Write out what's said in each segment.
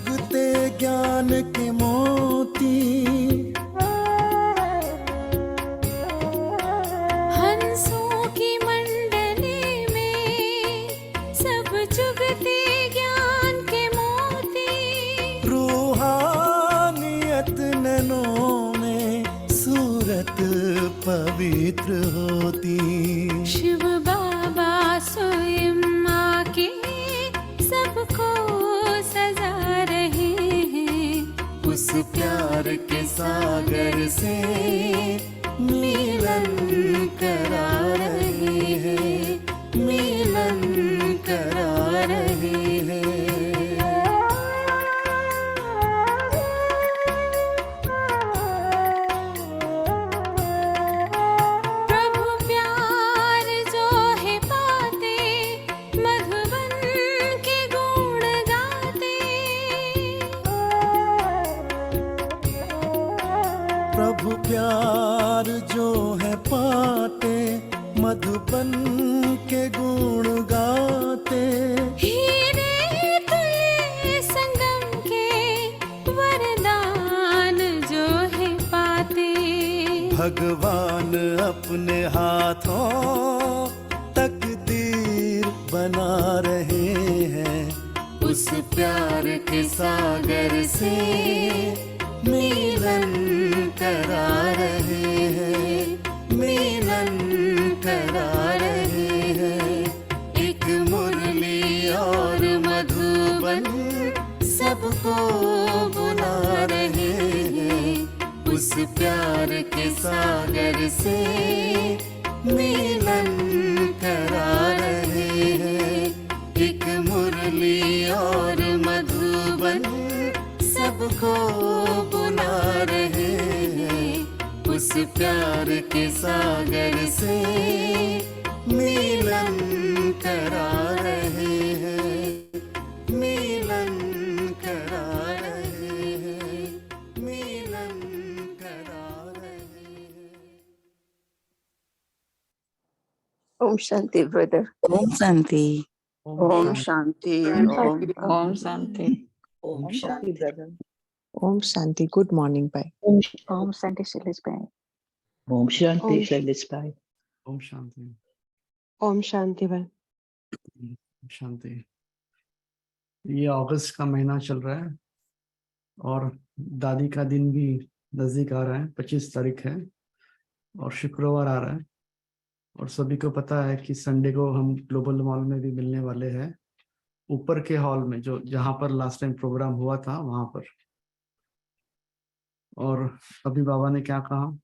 चुगते ज्ञान के मोती, हंसों की मंडली में सब चुगते ज्ञान के मोती, रूहानियत नैनों में सूरत पवित्र होती। शिव बाबा स्वयं आके सबको सजा रहे हैं, उस प्यार के सागर से मिलन करा रहे हैं, मिलन करा रहे हैं। प्रभु प्यार जो है पाते, मधुबन के गुण गाते। प्रभु प्यार जो है पाते, मधुबन के गुण गाते। हीरे तुल्य संगम के वरदान जो है पाते, भगवान अपने हाथों तकदीर बना रहे हैं, उस प्यार के सागर से मिलन करा रहे हैं, मिलन करा रहे हैं। एक मुरली और मधुबन सबको बुला रहे हैं, उस प्यार के सागर से मिलन करा रहे हैं। एक मुरली और मधुबन सबको बुला रहे हैं, उस प्यार के सागर से मिलन करा रहे हैं, मिलन करा रहे हैं, मिलन करा रहे हैं। Om Shanti brother. Om Shanti. Om Shanti. Om Shanti. Om Shanti brother. Om Shanti. Good morning भाई। ओम शांति शैलेश भाई। ओम शांति ओम- शैलेश भाई। ओम शांति। ओम शांति भाई। ओम शांति। ये अगस्त का महीना चल रहा है और दादी का दिन भी नजदीक आ रहा है। 25 तारीख है और शुक्रवार आ रहा है और सभी को पता है कि संडे को हम ग्लोबल मॉल में भी मिलने वाले हैं, ऊपर के हॉल में जो जहां पर लास्ट टाइम प्रोग्राम हुआ था वहां पर। और अभी बाबा ने क्या कहा,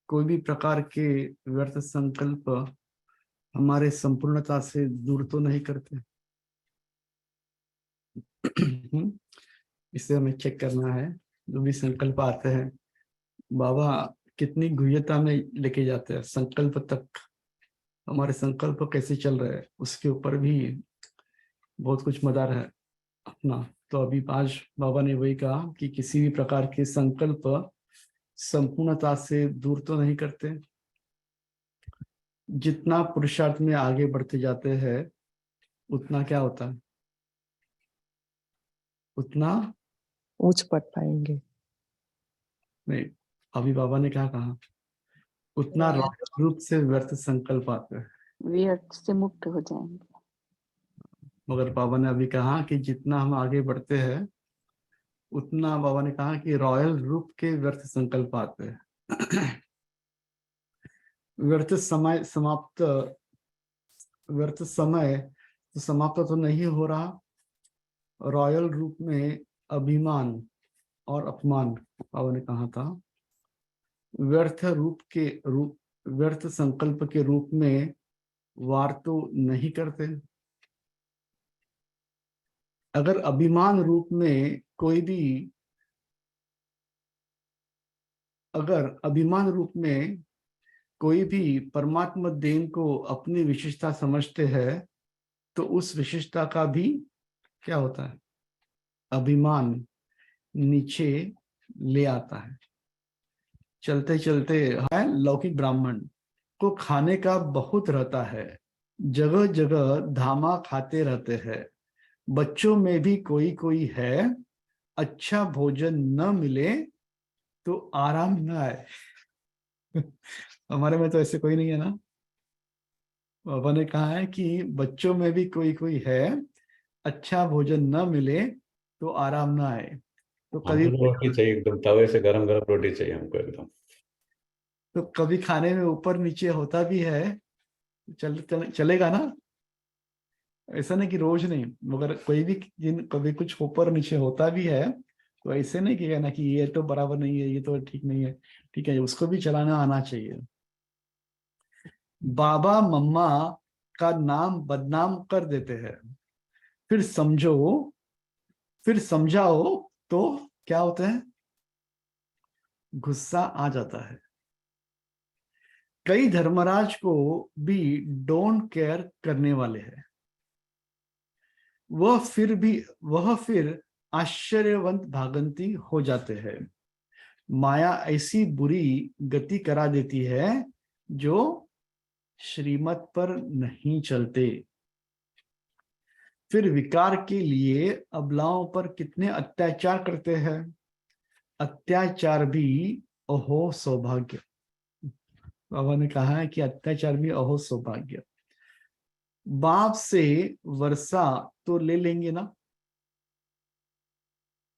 कोई भी प्रकार के व्यर्थ संकल्प हमारे संपूर्णता से दूर तो नहीं करते। इसे हमें चेक करना है। जो भी संकल्प आते हैं बाबा कितनी गुह्यता में लेके जाते हैं, संकल्प तक। हमारे संकल्प कैसे चल रहे हैं उसके ऊपर भी बहुत कुछ मदार है अपना। तो अभी आज बाबा ने वही कहा कि किसी भी प्रकार के संकल्प संपूर्णता से दूर तो नहीं करते। जितना पुरुषार्थ में आगे बढ़ते जाते हैं उतना क्या होता है, उतना ऊंच पढ़ पाएंगे। नहीं, अभी बाबा ने क्या कहा, उतना रूप से व्यर्थ संकल्प आते हैं। व्यर्थ से मुक्त हो जाएंगे। मगर बाबा ने अभी कहा कि जितना हम आगे बढ़ते हैं उतना बाबा ने कहा कि रॉयल रूप के व्यर्थ संकल्प आते हैं। व्यर्थ समय तो समाप्त तो नहीं हो रहा। रॉयल रूप में अभिमान और अपमान बाबा ने कहा था। व्यर्थ संकल्प के रूप में वार तो नहीं करते। अगर अभिमान रूप में कोई भी परमात्मा देन को अपनी विशेषता समझते हैं तो उस विशेषता का भी क्या होता है, अभिमान नीचे ले आता है। चलते चलते है लौकिक ब्राह्मण को खाने का बहुत रहता है, जगह जगह धामा खाते रहते हैं, बच्चों में भी कोई कोई है, अच्छा भोजन न मिले तो आराम न आए। हमारे में तो ऐसे कोई नहीं है ना। बाबा ने कहा है कि बच्चों में भी कोई कोई है, अच्छा भोजन न मिले तो आराम न आए। तो कभी रोटी चाहिए, एकदम तवे से गरम गरम रोटी चाहिए हमको एकदम। तो कभी खाने में ऊपर नीचे होता भी है, चलेगा ना। ऐसा नहीं कि रोज नहीं, मगर कोई भी दिन कभी कुछ ऊपर नीचे होता भी है तो ऐसे नहीं कि ना कि ये तो बराबर नहीं है, ये तो ठीक नहीं है, ठीक है, उसको भी चलाना आना चाहिए। बाबा मम्मा का नाम बदनाम कर देते हैं, फिर समझाओ तो क्या होता है, गुस्सा आ जाता है। कई धर्मराज को भी डोंट केयर करने वाले हैं, वह फिर आश्चर्यवंत भागंती हो जाते हैं। माया ऐसी बुरी गति करा देती है जो श्रीमत पर नहीं चलते। फिर विकार के लिए अबलाओं पर कितने अत्याचार करते हैं। अत्याचार भी अहो सौभाग्य। बाबा ने कहा है कि अत्याचार भी अहो सौभाग्य। बाप से वर्षा तो ले लेंगे ना,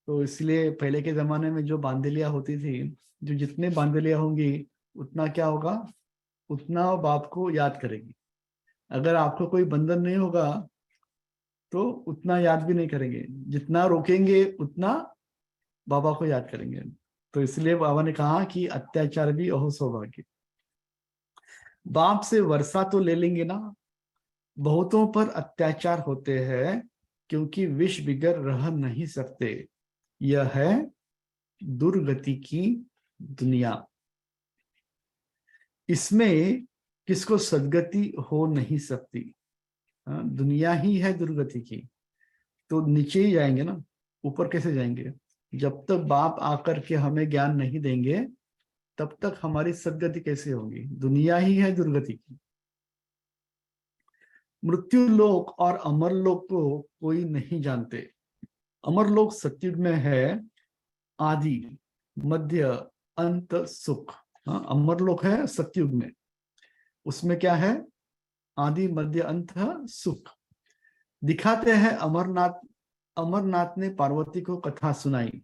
तो इसलिए पहले के जमाने में जो बांधलियां होती थी, जो जितने बांधलियां होंगी उतना क्या होगा, उतना बाप को याद करेगी। अगर आपको कोई बंधन नहीं होगा तो उतना याद भी नहीं करेंगे, जितना रोकेंगे उतना बाबा को याद करेंगे। तो इसलिए बाबा ने कहा कि अत्याचार भी अहो सौभाग्य। बाप से वर्षा तो ले लेंगे ना, बहुतों पर अत्याचार होते हैं क्योंकि विष बिगर रह नहीं सकते। यह है दुर्गति की दुनिया, इसमें किसको सदगति हो नहीं सकती। दुनिया ही है दुर्गति की, तो नीचे ही जाएंगे ना, ऊपर कैसे जाएंगे। जब तक बाप आकर के हमें ज्ञान नहीं देंगे तब तक हमारी सदगति कैसे होगी। दुनिया ही है दुर्गति की। मृत्यु लोक और अमर लोक को कोई नहीं जानते। अमर लोक सत्युग में है आदि मध्य अंत सुख। अमर लोक है सत्युग में, उसमें क्या है, आदि मध्य अंत सुख। दिखाते हैं अमरनाथ ने पार्वती को कथा सुनाई।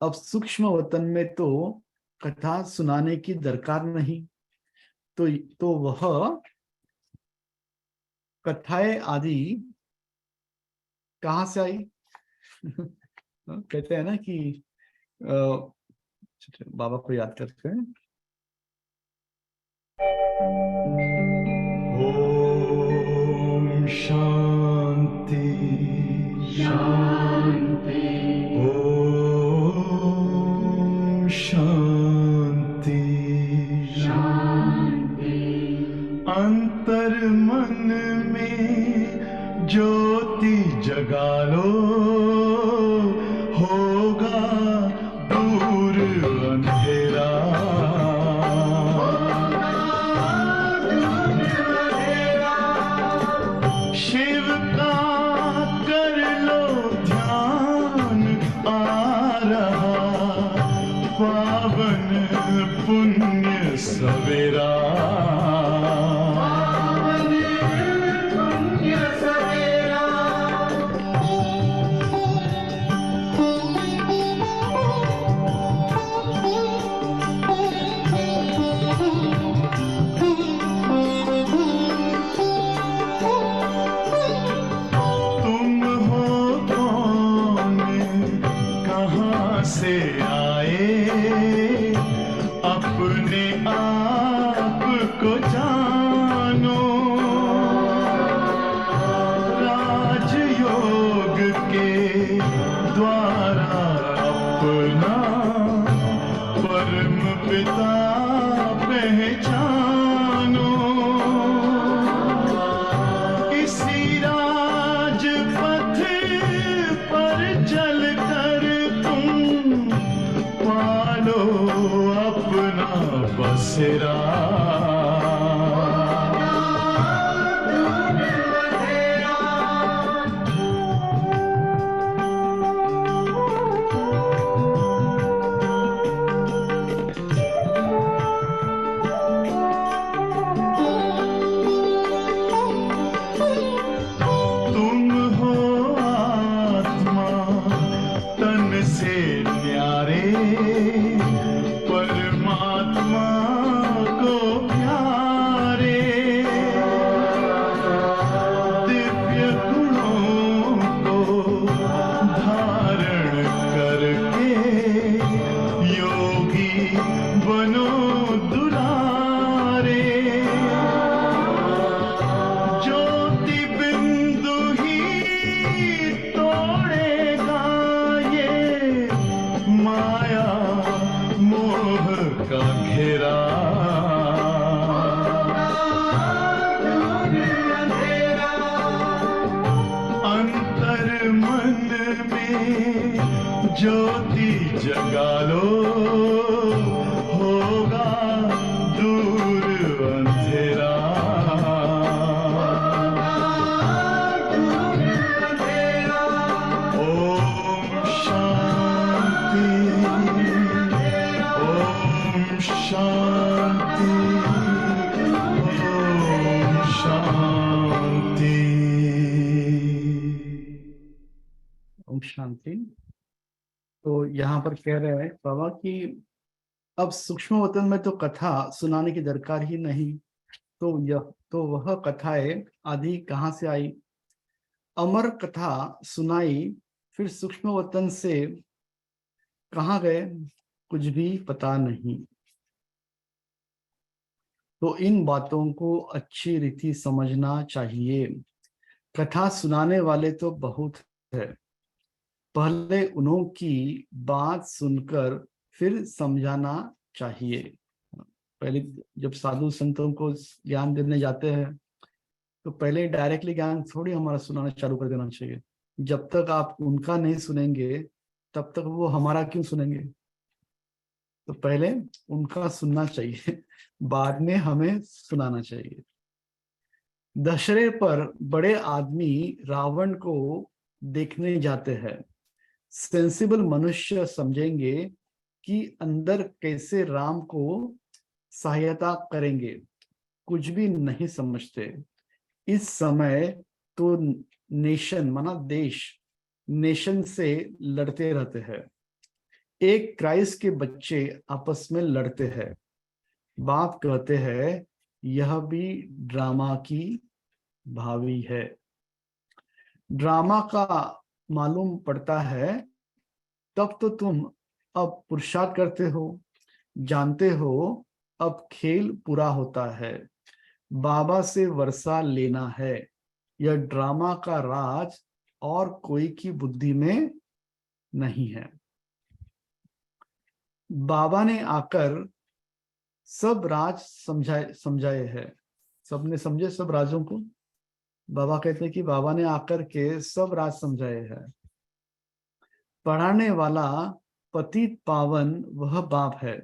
अब सूक्ष्म वतन में तो कथा सुनाने की दरकार नहीं, तो वह कथाएं आदि कहां से आई। कहते हैं ना कि बाबा को याद करते हैं। ओम शांति शांति, ओम शांति शांति। अंतर मन में ज्योति जगा लो, होगा दूर अंधेरा। शिव का कर लो ध्यान, आ रहा पावन पुण्य सवेरा। से आए अपने आप को जानो। राजयोग के द्वारा अपना परम पिता पहचानो। इसी राजपथ पर चलकर पालो अपना बसेरा। करके योगी बनो दुलारे, ज्योति बिंदु ही तोड़ेगा ये माया मोह का घेरा। अंतर मन में ज्योति जगा लो, होगा दूर अंधेरा। ओम शांति, ओम शांति, ओम शांति। ओम शांति। तो यहाँ पर कह रहे हैं बाबा कि अब सूक्ष्म वतन में तो कथा सुनाने की दरकार ही नहीं, तो वह कथाएं आदि कहाँ से आई? अमर कथा सुनाई, फिर सूक्ष्म वतन से कहाँ गए कुछ भी पता नहीं। तो इन बातों को अच्छी रीति समझना चाहिए। कथा सुनाने वाले तो बहुत है, पहले उन्हों की बात सुनकर फिर समझाना चाहिए। पहले जब साधु संतों को ज्ञान देने जाते हैं तो पहले डायरेक्टली ज्ञान थोड़ी हमारा सुनाना चालू कर देना चाहिए। जब तक आप उनका नहीं सुनेंगे तब तक वो हमारा क्यों सुनेंगे? तो पहले उनका सुनना चाहिए, बाद में हमें सुनाना चाहिए। दशहरे पर बड़े आदमी रावण को देखने जाते हैं। सेंसिबल मनुष्य समझेंगे कि अंदर कैसे राम को सहायता करेंगे, कुछ भी नहीं समझते। इस समय तो नेशन माना देश नेशन से लड़ते रहते हैं। एक क्राइस्ट के बच्चे आपस में लड़ते हैं। बाप कहते हैं यह भी ड्रामा की भावी है। ड्रामा का मालूम पड़ता है तब तो तुम अब पुरुषार्थ करते हो, जानते हो अब खेल पूरा होता है। बाबा से वर्षा लेना है। यह ड्रामा का राज और कोई की बुद्धि में नहीं है। बाबा ने आकर सब राज समझाए हैं। सबने समझे सब राजों को? बाबा कहते हैं कि बाबा ने आकर के सब राज समझाए हैं। पढ़ाने वाला पतित पावन वह बाप है,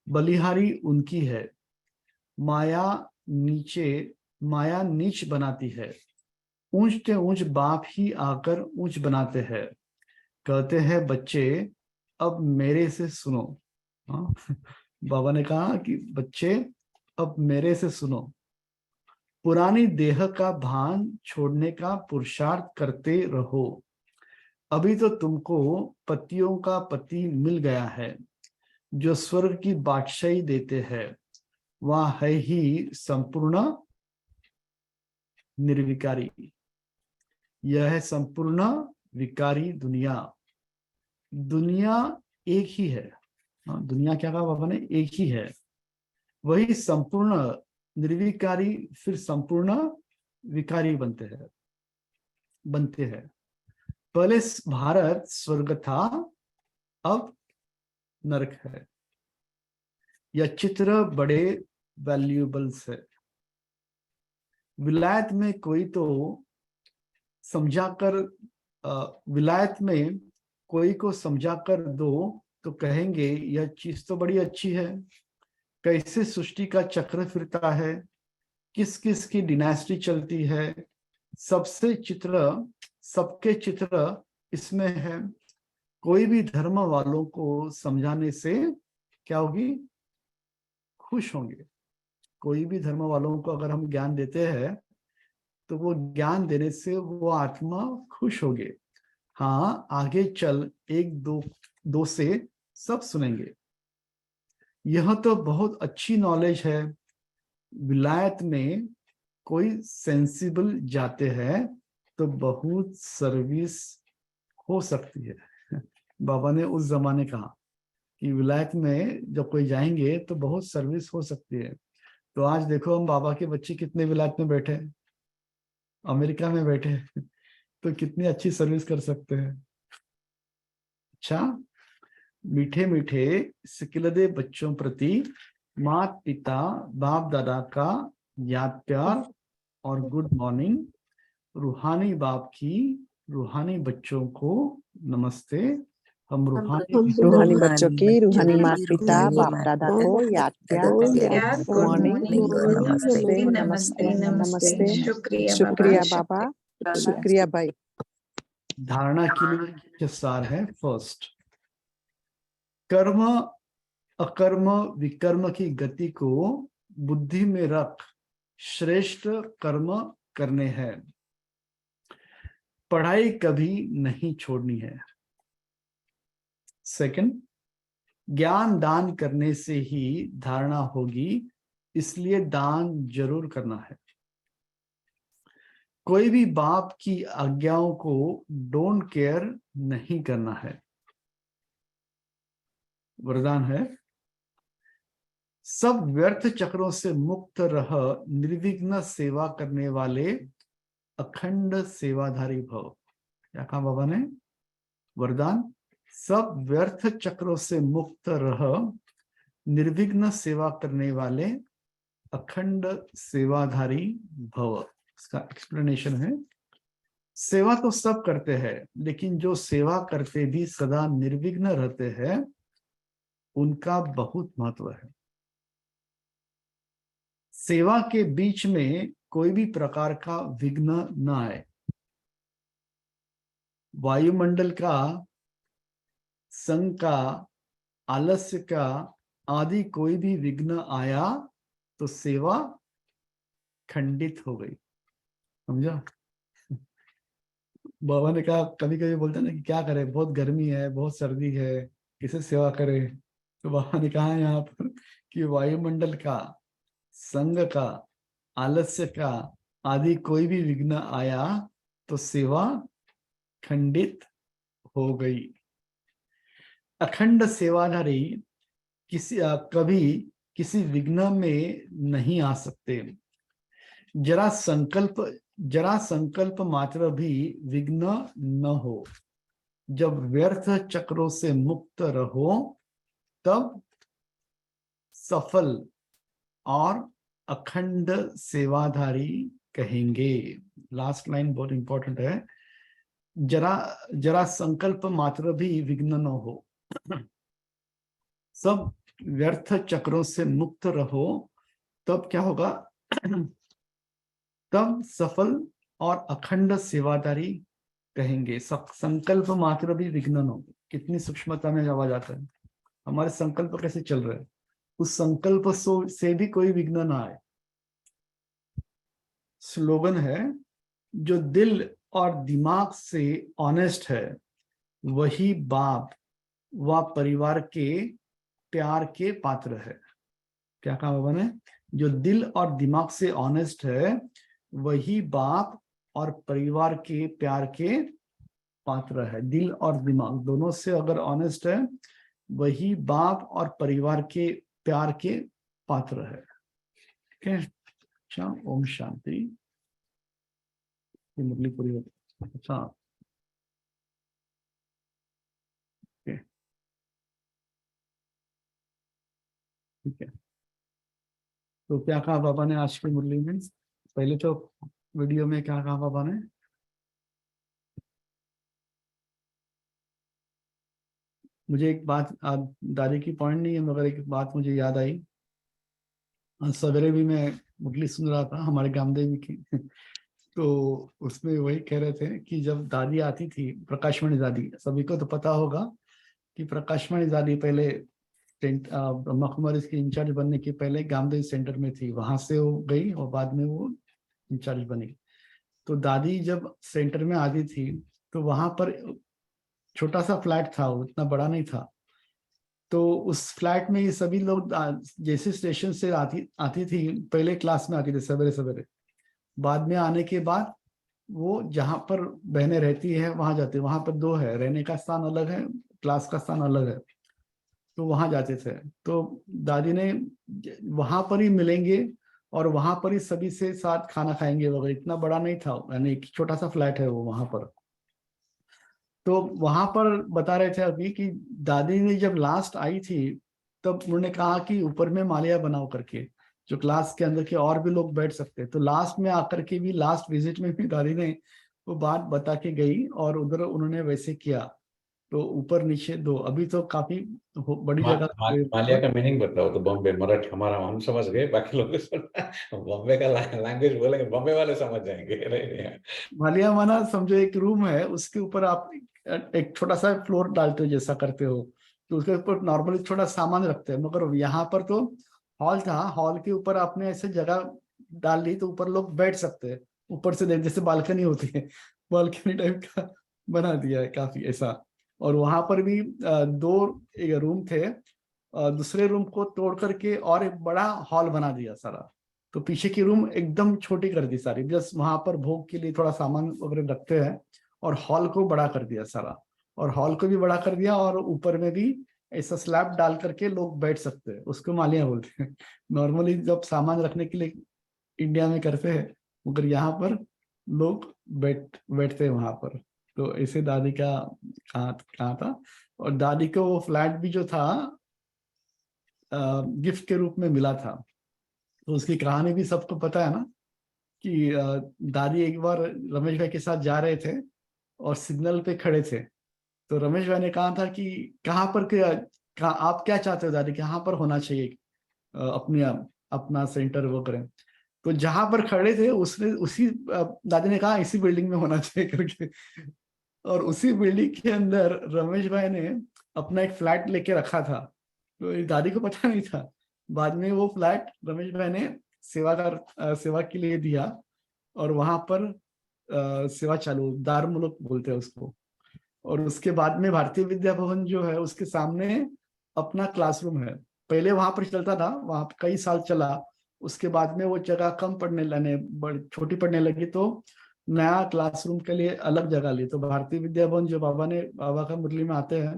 बलिहारी उनकी है। माया नीच बनाती है। ऊंचते ऊंच बाप ही आकर ऊंच बनाते हैं। कहते हैं बच्चे अब मेरे से सुनो। हाँ? बाबा ने कहा कि बच्चे अब मेरे से सुनो। पुरानी देह का भान छोड़ने का पुरुषार्थ करते रहो। अभी तो तुमको पतियों का पति मिल गया है जो स्वर्ग की बादशाही देते हैं। वह है ही संपूर्ण निर्विकारी। यह है संपूर्ण विकारी दुनिया। दुनिया एक ही है। दुनिया क्या कहा बाबा ने? एक ही है। वही संपूर्ण निर्विकारी फिर संपूर्ण विकारी बनते हैं। पहले भारत स्वर्ग था, अब नरक है। यह चित्र बड़े वैल्यूएबल्स है। विलायत में कोई को समझाकर दो तो कहेंगे यह चीज तो बड़ी अच्छी है। कैसे सृष्टि का चक्र फिरता है, किस किस की डिनास्टी चलती है, सबके चित्र इसमें है। कोई भी धर्म वालों को समझाने से क्या होगी? खुश होंगे। कोई भी धर्म वालों को अगर हम ज्ञान देते हैं तो वो ज्ञान देने से वो आत्मा खुश होगी। हाँ, आगे चल एक दो से सब सुनेंगे। यह तो बहुत अच्छी नॉलेज है। विलायत में कोई सेंसिबल जाते हैं तो बहुत सर्विस हो सकती है। बाबा ने उस जमाने कहा कि विलायत में जब कोई जाएंगे तो बहुत सर्विस हो सकती है। तो आज देखो हम बाबा के बच्चे कितने विलायत में बैठे, अमेरिका में बैठे, तो कितनी अच्छी सर्विस कर सकते हैं। अच्छा, मीठे मीठे सिकिलदे बच्चों प्रति माता पिता बाप दादा का याद प्यार और गुड मॉर्निंग। रूहानी बाप की रूहानी बच्चों को नमस्ते। हम रूहानी बच्चों की रूहानी माता पिता बाप दादा को याद प्यार गुड मॉर्निंग नमस्ते नमस्ते नमस्ते। शुक्रिया बाबा, शुक्रिया भाई। धारणा के लिए मुख्य सार है, फर्स्ट, कर्म अकर्म विकर्म की गति को बुद्धि में रख श्रेष्ठ कर्म करने हैं। पढ़ाई कभी नहीं छोड़नी है। सेकंड, ज्ञान दान करने से ही धारणा होगी, इसलिए दान जरूर करना है। कोई भी बाप की आज्ञाओं को डोंट केयर नहीं करना है। वरदान है, सब व्यर्थ चक्रों से मुक्त रह निर्विघ्न सेवा करने वाले अखंड सेवाधारी भव। क्या कहा बाबा ने? वरदान, सब व्यर्थ चक्रों से मुक्त रह निर्विघ्न सेवा करने वाले अखंड सेवाधारी भव। इसका एक्सप्लेनेशन है, सेवा तो सब करते हैं, लेकिन जो सेवा करते भी सदा निर्विघ्न रहते हैं उनका बहुत महत्व है। सेवा के बीच में कोई भी प्रकार का विघ्न न आए। वायुमंडल का, संग का, आलस्य का आदि कोई भी विघ्न आया तो सेवा खंडित हो गई। समझा? बाबा ने कहा, कभी कभी बोलते हैं ना कि क्या करें, बहुत गर्मी है, बहुत सर्दी है, किसे सेवा करें? तो बाबा ने कहा यहाँ पर कि वायुमंडल का, संग का, आलस्य का आदि कोई भी विघ्न आया तो सेवा खंडित हो गई। अखंड सेवाधारी कभी किसी विघ्न में नहीं आ सकते। जरा संकल्प मात्र भी विघ्न न हो। जब व्यर्थ चक्रों से मुक्त रहो तब सफल और अखंड सेवाधारी कहेंगे। लास्ट लाइन बहुत इंपॉर्टेंट है, जरा संकल्प मात्र भी विघ्न न हो। सब व्यर्थ चक्रों से मुक्त रहो तब क्या होगा? तब सफल और अखंड सेवादारी कहेंगे। संकल्प मात्र भी विघ्न न हो। कितनी सूक्ष्मता में आवाज आता है। हमारे संकल्प कैसे चल रहे हैं, उस संकल्प से भी कोई विघ्न ना आए। स्लोगन है, जो दिल और दिमाग से ऑनेस्ट है वही बाप व परिवार के प्यार के पात्र है। क्या कहा बाबा ने? जो दिल और दिमाग से ऑनेस्ट है वही बाप और परिवार के प्यार के पात्र है। दिल और दिमाग दोनों से अगर ऑनेस्ट है वही बाप और परिवार के प्यार के पात्र है। ठीक है? अच्छा, ओम शांति। ये मुरली पूरी होती। अच्छा, ठीक है। तो क्या कहा बाबा ने आज की मुरली में? पहले तो वीडियो में क्या कहा बाबा ने? मुझे एक बात, दादी की पॉइंट नहीं है मगर एक बात मुझे याद आई। सवेरे भी मैं मुरली सुन रहा था हमारे गामदेवी की तो उसमें वही कह रहे थे कि जब दादी आती थी, प्रकाशमणि दादी, सभी को तो पता होगा कि प्रकाशमणि दादी पहले ब्रह्मा कुमारी की इंचार्ज बनने के पहले गामदेवी सेंटर में थी, वहां से वो गई और बाद में वो इंचार्ज बनी। तो दादी जब सेंटर में आती थी तो वहां पर छोटा सा फ्लैट था, वो इतना बड़ा नहीं था। तो उस फ्लैट में ये सभी लोग जैसे स्टेशन से आती थी, पहले क्लास में आती थी सवेरे सवेरे, बाद में आने के बाद वो जहाँ पर बहनें रहती है वहां जाती है। वहां पर दो है, रहने का स्थान अलग है, क्लास का स्थान अलग है, तो वहां जाते थे। तो दादी ने वहां पर ही मिलेंगे और वहां पर ही सभी से साथ खाना खाएंगे वगैरह। इतना बड़ा नहीं था, यानी एक छोटा सा फ्लैट है वो वहां पर। तो वहां पर बता रहे थे अभी कि दादी ने जब लास्ट आई थी तब उन्होंने कहा कि ऊपर में मालिया बनाओ करके, जो क्लास के अंदर के और भी लोग बैठ सकते। तो लास्ट में आकर के भी, लास्ट विजिट में भी दादी ने वो बात बता के गई और उधर उन्होंने वैसे किया। तो ऊपर नीचे दो, अभी तो काफी बड़ी जगह। मालिया का मीनिंग बताओ तो। बॉम्बे मराठी हमारा हम समझ गए, बाकी लोग बॉम्बे का लैंग्वेज बोलेंगे, बॉम्बे वाले समझ जाएंगे। मालिया माना समझो एक रूम है, उसके ऊपर आप एक छोटा सा फ्लोर डालते हो जैसा करते हो, तो उसके ऊपर नॉर्मली छोटा सामान रखते हैं। मगर यहाँ पर तो हॉल था, हॉल के ऊपर आपने ऐसे जगह डाल ली तो ऊपर लोग बैठ सकते हैं, ऊपर से देख, जैसे बालकनी होती है, बालकनी टाइप का बना दिया है काफी ऐसा। और वहां पर भी 2 रूम थे, दूसरे रूम को तोड़ करके और एक बड़ा हॉल बना दिया सारा। तो पीछे की रूम एकदम छोटी कर दी सारी, जस्ट वहां पर भोग के लिए थोड़ा सामान वगैरह रखते हैं, और हॉल को बड़ा कर दिया सारा। और हॉल को भी बड़ा कर दिया, और ऊपर में भी ऐसा स्लैब डाल करके लोग बैठ सकते हैं, उसको मालिया बोलते हैं। नॉर्मली जब सामान रखने के लिए इंडिया में करते हैं, मगर यहाँ पर लोग बैठते हैं वहां पर। तो ऐसे दादी का कहा था। और दादी को वो फ्लैट भी जो था गिफ्ट के रूप में मिला था। तो उसकी कहानी भी सबको पता है ना, कि दादी एक बार रमेश भाई के साथ जा रहे थे और सिग्नल पे खड़े थे। तो रमेश भाई ने कहा था कि कहाँ पर आप क्या चाहते हो दादी, कहाँ पर होना चाहिए अपना सेंटर वगैरह। तो जहां पर खड़े थे उसी दादी ने कहा इसी बिल्डिंग में होना चाहिए करके। और उसी बिल्डिंग के अंदर रमेश भाई ने अपना एक फ्लैट लेके रखा था। तो दादी को पता नहीं था। बाद में वो फ्लैट रमेश भाई ने सेवा के लिए दिया, और वहां पर सेवा चालू, दारमुलक बोलते हैं उसको। और उसके बाद में भारतीय विद्या भवन जो है उसके सामने अपना क्लासरूम है। पहले वहां पर चलता था, वहां पर कई साल चला। उसके बाद में वो जगह कम पड़ने लगे, छोटी पड़ने लगी, तो नया क्लासरूम के लिए अलग जगह ली। तो भारतीय विद्या भवन जो बाबा का मुरली में आते हैं,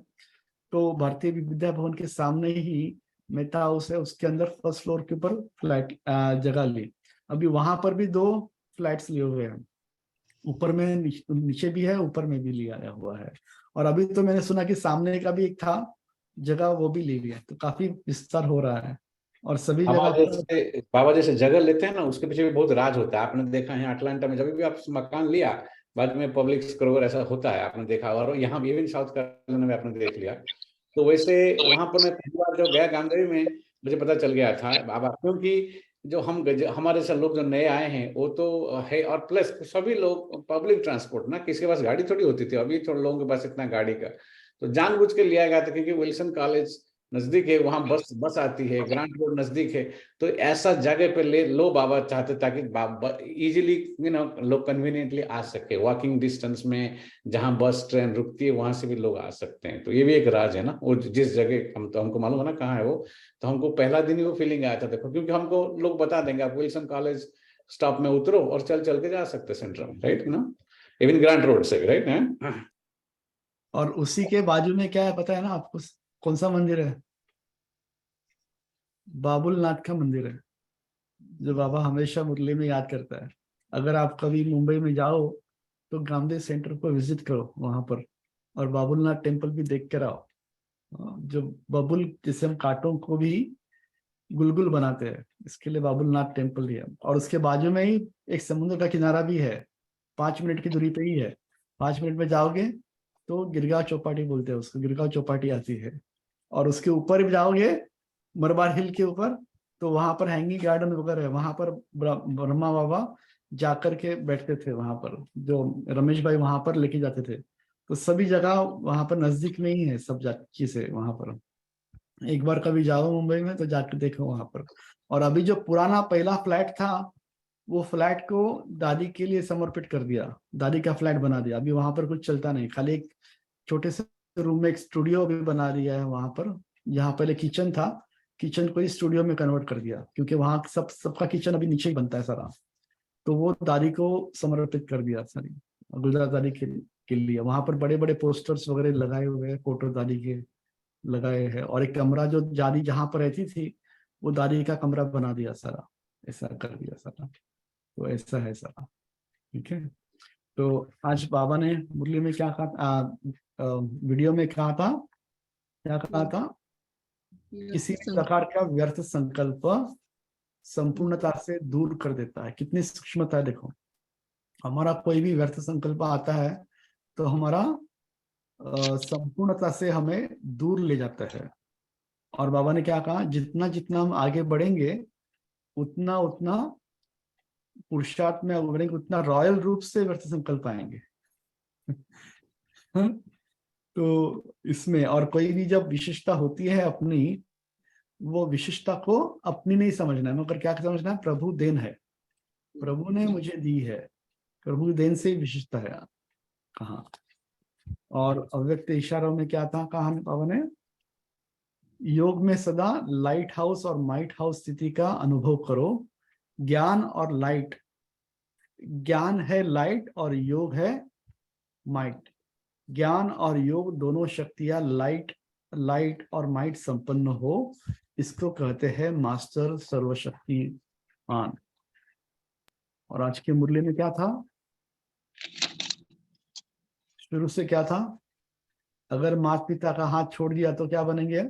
तो भारतीय विद्या भवन के सामने ही मेहता हाउस है, उसके अंदर फर्स्ट फ्लोर के ऊपर फ्लैट जगह ली। अभी वहां पर भी 2 फ्लैट्स लिए हुए हैं, ऊपर में नीचे भी है, ऊपर में भी लिया हुआ है। और अभी तो मैंने सुना कि सामने का भी एक था जगह, वो भी ले लिया। तो काफी विस्तार हो रहा है। और सभी जगह बाबा जैसे जगह लेते हैं ना, उसके पीछे भी बहुत राज होता है। आपने देखा है अटलांटा में, जब भी आप मकान लिया बाद में पब्लिक स्क्रोवर ऐसा होता है, आपने देखा। और यहाँ भी इवन साउथ कैरोलिना में आपने देख लिया। तो वैसे वहां पर मैं पहली बार जो गया गांधरी में, मुझे पता चल गया था बाबा, क्योंकि जो हमारे से लोग जो नए आए हैं वो तो है। और प्लस सभी लोग पब्लिक ट्रांसपोर्ट ना, किसी के पास गाड़ी थोड़ी होती थी, अभी थोड़े लोगों के पास इतना गाड़ी का। तो जानबूझ के लिया गया था, क्योंकि विल्सन कॉलेज नजदीक है, वहां बस आती है, ग्रांट रोड नजदीक है। तो ऐसा जगह पे लो बाबा चाहते, ताकि इजीली लोग कन्वीनियंटली आ सके, वॉकिंग डिस्टेंस में, जहां बस ट्रेन रुकती है वहां से भी लोग आ सकते हैं। तो ये भी एक राज है ना, वो जिस जगह हमको मालूम है ना कहाँ है वो। तो हमको पहला दिन ही वो फीलिंग आया था, देखो, क्योंकि हमको लोग बता देंगे आप विल्सन कॉलेज स्टॉप में उतरो और चल के जा सकते सेंटर में, राइट ना, इवन ग्रांट रोड से, राइट है। और उसी के बाजू में क्या है पता है ना आपको, कौन सा मंदिर है? बाबुलनाथ का मंदिर है, जो बाबा हमेशा मुरली में याद करता है। अगर आप कभी मुंबई में जाओ तो गांधी सेंटर को विजिट करो वहां पर, और बाबुलनाथ टेम्पल भी देख कर आओ। जो बबुल, जिसे हम कांटों को भी गुलगुल बनाते हैं, इसके लिए बाबुलनाथ टेम्पल ही है। और उसके बाजू में ही एक समुद्र का किनारा भी है, 5 मिनट की दूरी पे ही है। 5 मिनट में जाओगे तो गिरगांव चौपाटी बोलते हैं उसको, गिरगांव चौपाटी आती है। और उसके ऊपर भी जाओगे मरबार हिल के ऊपर, तो वहां पर हैंगिंग गार्डन वगैरह है। वहां पर ब्रह्मा बाबा जाकर के बैठते थे वहां पर, जो रमेश भाई वहां पर लेके जाते थे। तो सभी जगह वहां पर नजदीक में ही है सब चीजें वहां पर। एक बार कभी जाओ मुंबई में तो जाकर देखो वहां पर। और अभी जो पुराना पहला फ्लैट था, वो फ्लैट को दादी के लिए समर्पित कर दिया, दादी का फ्लैट बना दिया। अभी वहां पर कुछ चलता नहीं, खाली एक छोटे से रूम में एक स्टूडियो भी बना दिया है वहां पर। जहाँ पहले किचन था, किचन को ही स्टूडियो में कन्वर्ट कर दिया, क्योंकि वहां सबका किचन अभी नीचे ही बनता है सारा। तो वो दादी को समर्पित कर दिया सारी, गुजरात दादी के के लिए। वहां पर बड़े बड़े पोस्टर्स वगैरह लगाए हुए हैं, फोटो दादी के लगाए हैं, और एक कमरा जो दादी जहाँ पर रहती थी वो दादी का कमरा बना दिया सारा, ऐसा कर दिया सारा। तो ऐसा है सारा, ठीक है। तो आज बाबा ने मुरली में क्या कहा, वीडियो में कहा था, क्या कहा था, किसी भी प्रकार का व्यर्थ संकल्प संपूर्णता से दूर कर देता है। कितनी सूक्ष्मता है देखो, हमारा कोई भी व्यर्थ संकल्प आता है तो हमारा संपूर्णता से हमें दूर ले जाता है। और बाबा ने क्या कहा, जितना जितना हम आगे बढ़ेंगे उतना उतना पुरुषार्थ में बढ़ेंगे, उतना रॉयल रूप से व्यर्थ संकल्प आएंगे। तो इसमें और कोई भी जब विशिष्टता होती है अपनी, वो विशिष्टता को अपनी नहीं समझना है, मगर क्या समझना है, प्रभु देन है, प्रभु ने मुझे दी है, प्रभु देन से विशिष्टता है। कहा और अव्यक्त इशारों में क्या था, कहा बाबा ने, योग में सदा लाइट हाउस और माइट हाउस स्थिति का अनुभव करो। ज्ञान और लाइट, ज्ञान है लाइट और योग है माइट। ज्ञान और योग दोनों शक्तियां लाइट और माइट संपन्न हो, इसको कहते हैं मास्टर सर्वशक्तिमान। और आज की मुरली में क्या था, शुरू से क्या था, अगर माता पिता का हाथ छोड़ दिया तो क्या बनेंगे,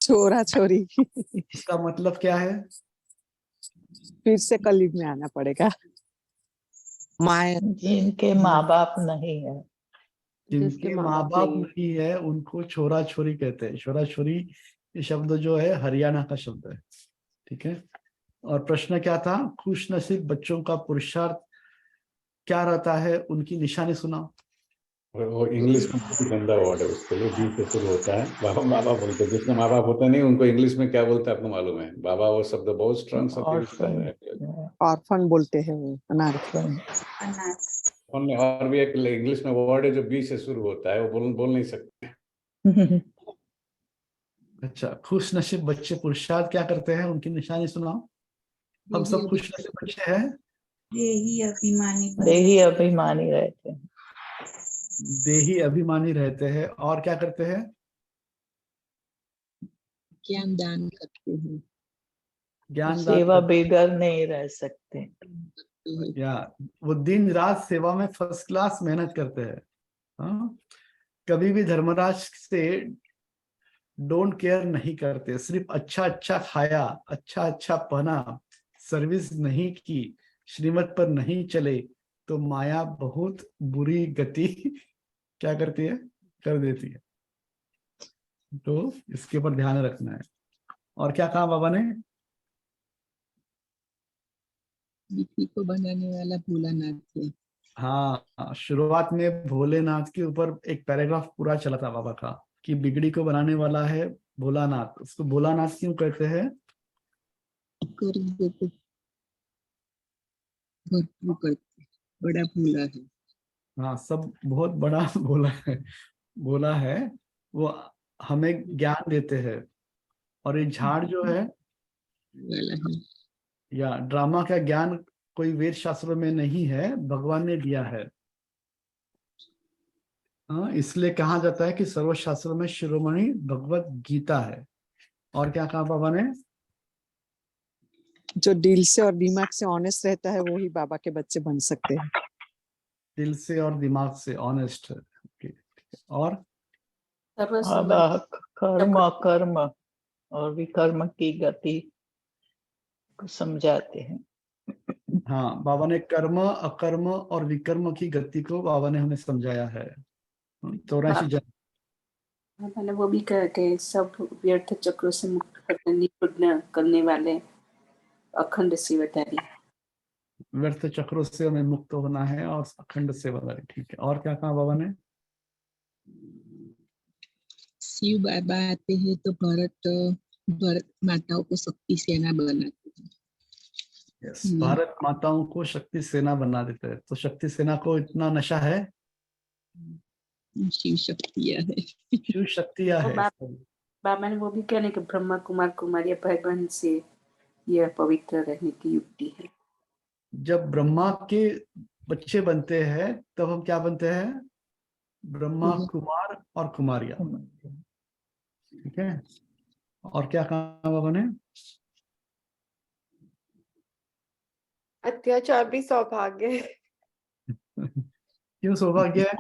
छोरा छोरी। इसका मतलब क्या है, फिर से कलयुग में आना पड़ेगा। माया जिनके माँ बाप नहीं है, जिनके माँ बाप नहीं है उनको छोरा छोरी कहते हैं। छोरा छोरी ये शब्द जो है हरियाणा का शब्द है, ठीक है। और प्रश्न क्या था, खुश नसीब बच्चों का पुरुषार्थ क्या रहता है, उनकी निशानी सुना। वो इंग्लिश में बहुत गंदा वर्ड है उसके लिए, बी से शुरू होता है। बाबा बाबा बोलते हैं, जिसके माँ बाप होते नहीं उनको इंग्लिश में क्या बोलते हैं आपको मालूम है? बाबा वो शब्द बहुत स्ट्रॉन्ग शब्द, ऑर्फन बोलते हैं वो, अनाथ। और भी एक इंग्लिश में वर्ड है जो बी से शुरू होता है, वो बोल नहीं सकते। अच्छा, खुश नसीब बच्चे पुरुषार्थ क्या करते हैं, उनकी निशानी सुनाओ। हम सब खुश नसीब बच्चे हैं, देही अभिमानी रहते हैं, देही अभिमानी रहते हैं, और क्या करते हैं, ज्ञान दान करते हैं, ज्ञान सेवा बेगर नहीं रह सकते, या वो दिन रात सेवा में फर्स्ट क्लास मेहनत करते हैं। हाँ, कभी भी धर्मराज से डोंट केयर नहीं करते, सिर्फ अच्छा अच्छा खाया, अच्छा अच्छा पहना, सर्विस नहीं की, श्रीमत पर नहीं चले तो माया बहुत बुरी गति क्या करती है, कर देती है। तो इसके ऊपर ध्यान रखना है। और क्या कहा बाबा ने, मिट्टी को बनाने वाला भोलानाथ है। हाँ, शुरुआत में भोलेनाथ के ऊपर एक पैराग्राफ पूरा चला था बाबा का, कि बिगड़ी को बनाने वाला है भोलानाथ। उसको भोलानाथ क्यों कहते हैं, भरपूर करते, बड़ा भोला है। हाँ, सब बहुत बड़ा भोला है। वो हमें ज्ञान देते हैं। और ये झाड़ जो है वाला है, या ड्रामा का ज्ञान कोई वेद शास्त्रों में नहीं है, भगवान ने दिया है। हाँ, इसलिए कहा जाता है कि सर्वशास्त्रों में शिरोमणि भगवत गीता है। और क्या कहा बाबा ने, जो दिल से और दिमाग से ऑनेस्ट रहता है वो ही बाबा के बच्चे बन सकते हैं। दिल से और दिमाग से ऑनेस्ट है। और कर्म अकर्म और विकर्म की गति को समझाते हैं। हाँ, बाबा ने कर्म अकर्म और विकर्म की गति को बाबा ने हमें समझाया है। 84 जन मैंने वो भी कहा कि सब व्यर्थ चक्रों से मुक्त करने वाले अखंड सेवाधारी, व्यर्थ चक्रों से हमें मुक्त होना है और अखंड सेवाधारी, ठीक है। और क्या कहा बाबा ने, शिव बाबा आते हैं तो भारत माताओं को शक्ति सेना बनाते हैं। यस, भारत माताओं को शक्ति सेना बना देते हैं। तो शक्ति सेना को इतना नशा है, शिव शक्तियाँ है, शिव शक्तियाँ है। बाबा ने वो भी कहने कि ब्रह्मा कुमार कुमारिया भगवान से यह पवित्र रहने की युक्ति है। जब ब्रह्मा के बच्चे बनते हैं तब हम क्या बनते हैं? ब्रह्मा, हम्म। कुमार और कुमारिया। ठीक है, और क्या कहा बाबा ने? अत्याचार भी सौभाग्य है, क्यों सौभाग्य है?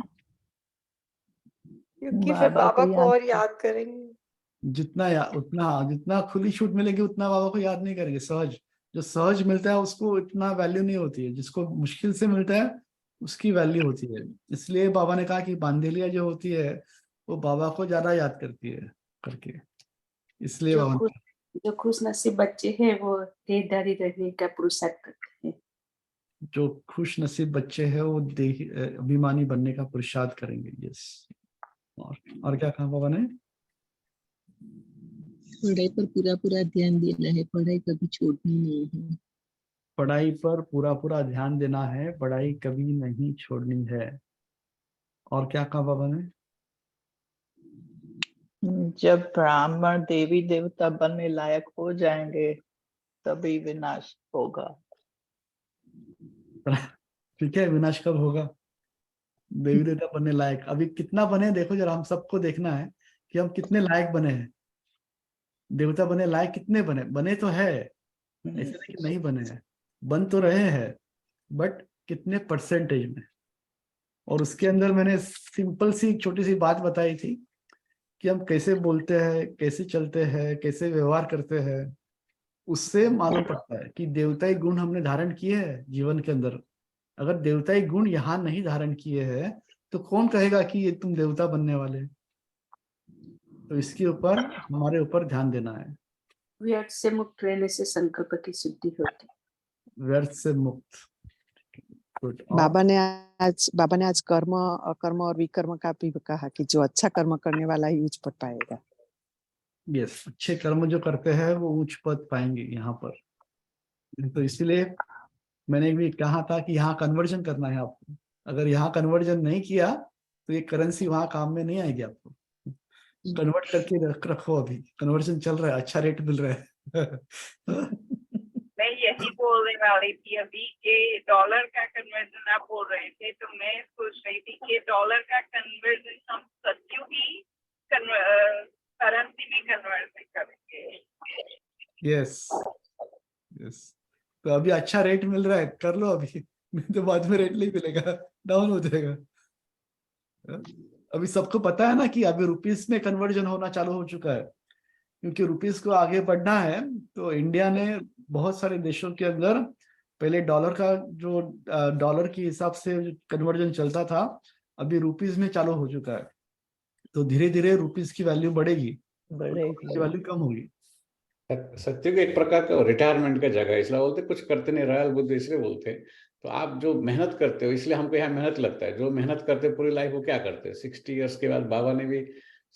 क्योंकि फिर बाबा को और याद करेंगे। जितना खुली छूट मिलेगी उतना बाबा को याद नहीं करेंगे। सहज, जो सहज मिलता है उसको इतना वैल्यू नहीं होती है, जिसको मुश्किल से मिलता है उसकी वैल्यू होती है। इसलिए बाबा ने कहा कि बांधेलिया जो होती है वो बाबा को ज्यादा याद करती है करके, इसलिए बाबा ने जो खुश नसीब बच्चे हैं वो देहधारी रहने का पुरुषार्थ करते हैं। जो खुश नसीब बच्चे हैं वो अभिमानी बनने का पुरुषार्थ करेंगे। यस। और क्या कहा बाबा ने? पढ़ाई पर पूरा पूरा ध्यान देना है, पढ़ाई कभी छोड़नी नहीं है। पढ़ाई पर पूरा पूरा ध्यान देना है, पढ़ाई कभी नहीं छोड़नी है। और क्या कहा बाबा ने? जब ब्राह्मण देवी देवता बनने लायक हो जाएंगे तभी विनाश होगा। ठीक है, विनाश कब होगा? देवी देवता बनने लायक अभी कितना बने देखो जरा, हम सबको देखना है कि हम कितने लायक बने हैं। देवता बने लायक कितने बने? बने तो है, ऐसे नहीं कि नहीं बने हैं, बन तो रहे हैं, बट कितने परसेंटेज में। और उसके अंदर मैंने सिंपल सी छोटी सी बात बताई थी कि हम कैसे बोलते हैं, कैसे चलते हैं, कैसे व्यवहार करते हैं, उससे मालूम पड़ता है कि देवताई गुण हमने धारण किए हैं जीवन के अंदर। अगर देवताई गुण यहाँ नहीं धारण किए हैं तो कौन कहेगा कि ये तुम देवता बनने वाले? तो इसके ऊपर हमारे ऊपर ध्यान देना है। व्यर्थ से मुक्त रहने से संकल्प की शुद्धि होती है। व्यर्थ से मुक्त। बाबा ने आज कर्म, अकर्म और विकर्म का भी कहा कि जो अच्छा कर्म करने वाला ही उच्च पद पाएगा। यस, अच्छे कर्म जो करते हैं वो उच्च पद पाएंगे यहाँ पर। तो इसीलिए मैंने भी कहा था कि यहाँ कन्वर्जन करना है आपको। अगर यहाँ कन्वर्जन नहीं किया तो ये करेंसी वहां काम में नहीं आएगी आपको। कन्वर्ट करके रखो, अभी कन्वर्जन चल रहा है, अच्छा रेट मिल रहा है। मैं यही बोलने वाली थी अभी कि डॉलर का कन्वर्जन आप बोल रहे थे, तो मैं सोच रही थी कि डॉलर का कन्वर्जन हम सत्युगी करेंसी भी कन्वर्ट करेंगे। यस यस, तो अभी अच्छा रेट मिल रहा है, कर लो अभी, नहीं तो बाद में रेट नहीं मिलेगा, डाउन हो जाएगा। अभी सबको पता है ना कि अभी रुपीस में कन्वर्जन होना चालू हो चुका है, क्योंकि रुपीस को आगे बढ़ना है। तो इंडिया ने बहुत सारे देशों के अंदर पहले डॉलर का जो डॉलर के हिसाब से कन्वर्जन चलता था, अभी रुपीस में चालू हो चुका है। तो धीरे धीरे रुपीस की वैल्यू बढ़ेगी, वैल्यू कम होगी। सत्य को एक प्रकार का रिटायरमेंट का जगह, इसलिए बोलते कुछ करते नहीं, रॉयल बुद्ध इसलिए बोलते हैं। तो आप जो मेहनत करते हो, इसलिए हमको यहाँ मेहनत लगता है। जो मेहनत करते पूरी लाइफ वो क्या करते हैं? 60 ईयर्स के बाद, बाबा ने भी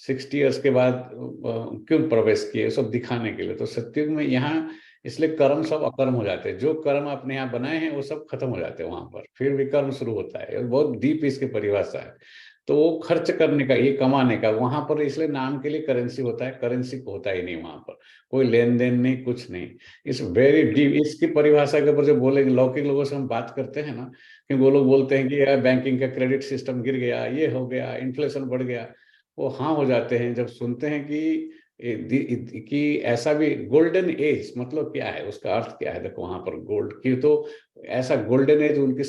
60 ईयर्स के बाद क्यों प्रवेश किए? सब दिखाने के लिए। तो सत्युग में यहाँ इसलिए कर्म सब अकर्म हो जाते हैं। जो कर्म आपने यहाँ बनाए हैं वो सब खत्म हो जाते हैं वहां पर, फिर विकर्म शुरू होता है। बहुत डीप इसकी परिभाषा है। तो वो खर्च करने का, ये कमाने का, वहां पर इसलिए नाम के लिए करेंसी होता है। करेंसी को होता ही नहीं वहां पर, कोई लेन देन नहीं, कुछ नहीं। इस वेरी डीप इसकी परिभाषा के ऊपर जो बोलेंगे, लौकिक लोगों से हम बात करते हैं ना, क्योंकि वो लोग बोलते हैं कि बैंकिंग का क्रेडिट सिस्टम गिर गया, ये हो गया, इन्फ्लेशन बढ़ गया। वो हाँ हो जाते हैं जब सुनते हैं कि ऐसा भी गोल्डन एज मतलब क्या है, उसका अर्थ क्या है। देखो वहां पर गोल्ड की, तो ऐसा गोल्डन एज उनकी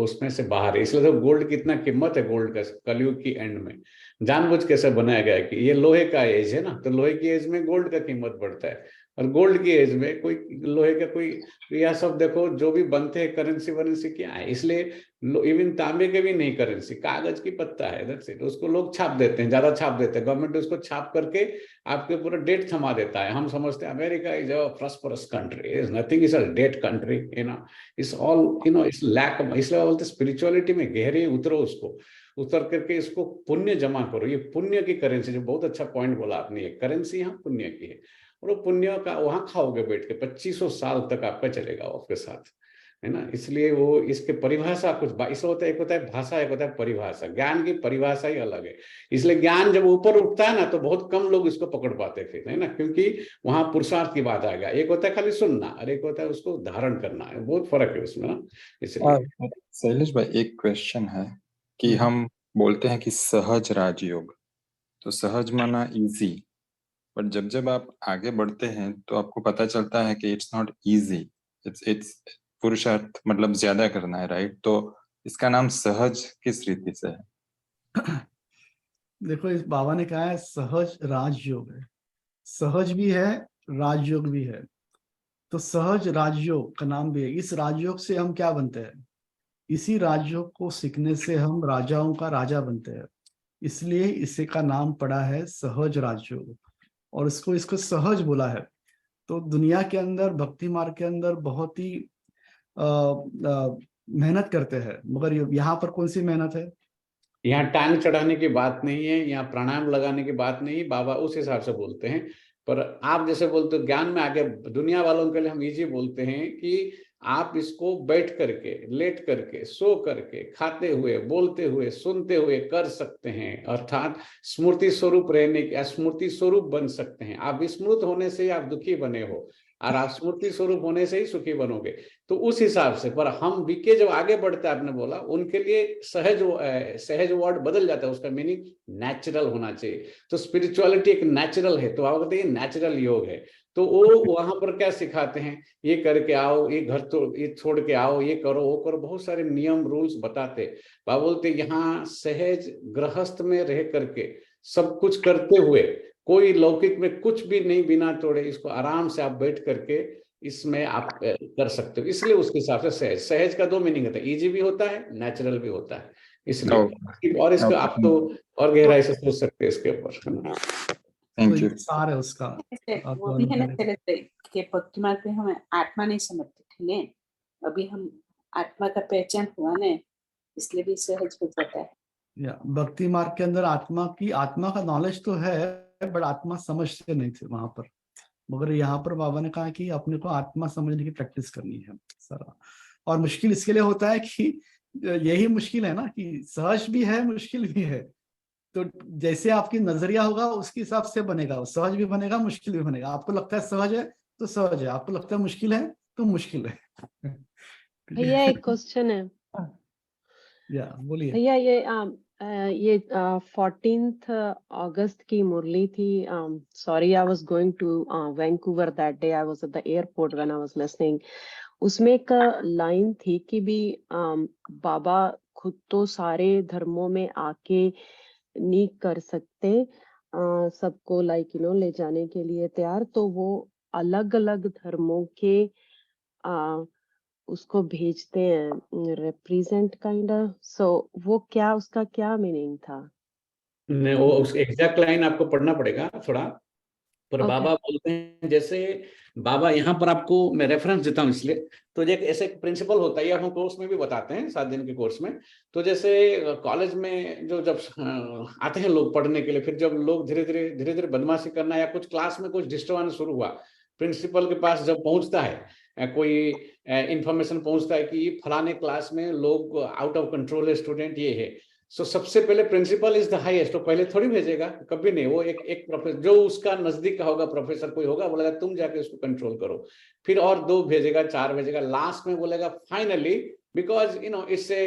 उसमें से बाहर है। इसलिए तो गोल्ड की इतना कीमत है। गोल्ड का कलयुग की एंड में जानबूझ कैसे बनाया गया है कि ये लोहे का एज है ना, तो लोहे की एज में गोल्ड का कीमत बढ़ता है, और गोल्ड की एज में कोई लोहे का कोई, यह सब देखो जो भी बनते हैं करेंसी वरेंसी क्या है। इसलिए इवन तांबे के भी नहीं करेंसी, कागज की पत्ता है, दैट्स इट। उसको लोग छाप देते हैं, ज्यादा छाप देते हैं। गवर्नमेंट उसको छाप करके आपके पूरा डेट थमा देता है। हम समझते हैं America is a prosperous country, is nothing, is a debt country, it's all it's lack. इसलिए बोलते स्पिरिचुअलिटी में गहरे उतरो, उसको उतर करके इसको पुण्य जमा करो। ये पुण्य की करेंसी, जो बहुत अच्छा पॉइंट बोला आपने, ये करेंसी यहाँ पुण्य की है। और वो पुण्य का वहां खाओगे बैठ के, 2500 साल तक आपका चलेगा आपके साथ। है ना। इसलिए वो इसके परिभाषा कुछ इसलिए होता है, एक होता है भाषा, एक होता है परिभाषा। ज्ञान की परिभाषा ही अलग है। इसलिए ज्ञान जब ऊपर उठता है ना तो बहुत कम लोग इसको पकड़ पाते फिर, है ना, क्योंकि वहां पुरुषार्थ की बात आएगा। एक होता है खाली सुनना और एक होता है उसको धारण करना, है बहुत फर्क है उसमें ना। इसलिए शैलेश भाई, एक क्वेश्चन है कि हम बोलते हैं कि सहज राजयोग, तो सहज माना इजी, पर जब जब आप आगे बढ़ते हैं तो आपको पता चलता है कि इट्स नॉट इजी, इट्स पुरुषार्थ, मतलब ज्यादा करना है, राइट? तो इसका नाम सहज किस रीति से है? देखो, इस बाबा ने कहा है सहज राजयोग है, सहज भी है राजयोग भी है। तो सहज राजयोग का नाम भी है। इस राजयोग से हम क्या बनते हैं? इसी राजयोग को सीखने से हम राजाओं का राजा बनते हैं। इसलिए इसे का नाम पड़ा है सहज राजयोग, और इसको सहज बोला है। तो दुनिया के अंदर, भक्ति मार्ग के अंदर बहुत ही मेहनत करते हैं, मगर यहाँ पर कौन सी मेहनत है? यहाँ टांग चढ़ाने की बात नहीं है, यहाँ प्राणायाम लगाने की बात नहीं। बाबा उस हिसाब से बोलते हैं। पर आप जैसे बोलते हो ज्ञान में आगे, दुनिया वालों के लिए हम इजी बोलते हैं कि आप इसको बैठ करके, लेट करके, सो करके, खाते हुए, बोलते हुए, सुनते हुए कर सकते हैं। अर्थात स्मृति स्वरूप रहने की, स्मृति स्वरूप बन सकते हैं। आप विस्मृत होने से आप दुखी बने हो और आप स्मृति स्वरूप होने से ही सुखी बनोगे। तो उस हिसाब से, पर हम बीके जब आगे बढ़ते हैं, आपने बोला, उनके लिए सहज वर्ड बदल जाता है, उसका मीनिंग नेचुरल होना चाहिए। तो स्पिरिचुअलिटी एक नेचुरल है, तो आप कहते हैं नेचुरल योग है। तो वो वहां पर क्या सिखाते हैं? ये करके आओ, ये घर तो ये छोड़ के आओ, ये करो, वो करो, बहुत सारे नियम रूल्स बताते। बाबा बोलते यहाँ सहज गृहस्थ में रह करके सब कुछ करते हुए, कोई लौकिक में कुछ भी नहीं बिना तोड़े, इसको आराम से आप बैठ करके इसमें आप कर सकते हो। इसलिए उसके हिसाब से सहज का दो मीनिंग होता है, इजी भी होता है, नेचुरल भी होता है। इसलिए और इसको आप तो और गहराई से सोच सकते हैं इसके ऊपर। सार है उसका। वो भी है ना कि भक्ति मार्ग में हम आत्मा नहीं समझते थे ने, अभी हम आत्मा का पहचान हुआ ने, इसलिए भी सहज हो जाता है। या भक्ति मार्ग के अंदर आत्मा का नॉलेज तो है, बट आत्मा समझते नहीं थे वहां पर। मगर यहाँ पर बाबा ने कहा कि अपने को आत्मा समझने की प्रैक्टिस करनी है सारा। और मुश्किल इसके लिए होता है कि यही मुश्किल है ना, कि सहज भी है, मुश्किल भी है। तो जैसे आपकी नजरिया होगा उसके हिसाब से बनेगा, सहज भी बनेगा, मुश्किल भी बनेगा। आपको लगता है सहज है तो सहज है, आपको लगता है मुश्किल है तो मुश्किल है। भैया एक क्वेश्चन है। या बोलिए भैया, ये 14th अगस्त की मुरली थी। Sorry, I was going to Vancouver that day. I was at the airport when I was listening. उसमें एक लाइन थी कि भी बाबा खुद तो सारे धर्मों में आके नहीं कर सकते, सबको ले जाने के लिए तैयार, तो वो अलग अलग धर्मों के उसको भेजते हैं, रिप्रेजेंट काइंड ऑफ। सो वो क्या, उसका क्या मीनिंग था? नहीं, वो उस एग्जैक्ट लाइन आपको पढ़ना पड़ेगा थोड़ा। पर बाबा बोलते हैं, जैसे बाबा यहाँ पर आपको मैं रेफरेंस देता हूँ इसलिए, तो एक ऐसे प्रिंसिपल होता है, हम कोर्स में भी बताते हैं 7 दिन के कोर्स में। तो जैसे कॉलेज में जब आते हैं लोग पढ़ने के लिए, फिर जब लोग धीरे धीरे बदमाशी करना या कुछ क्लास में कुछ डिस्टर्बेंस शुरू हुआ, प्रिंसिपल के पास जब पहुंचता है कोई इंफॉर्मेशन पहुंचता है कि फलाने क्लास में लोग आउट ऑफ कंट्रोल है, स्टूडेंट ये है, सो सबसे पहले प्रिंसिपल इज द हाईएस्ट। तो पहले थोड़ी भेजेगा, कभी नहीं। वो एक प्रोफेसर जो उसका नजदीक का होगा, प्रोफेसर कोई होगा, बोलेगा तुम जाके उसको कंट्रोल करो। फिर और 2 भेजेगा, 4 भेजेगा, लास्ट में बोलेगा फाइनली, बिकॉज इससे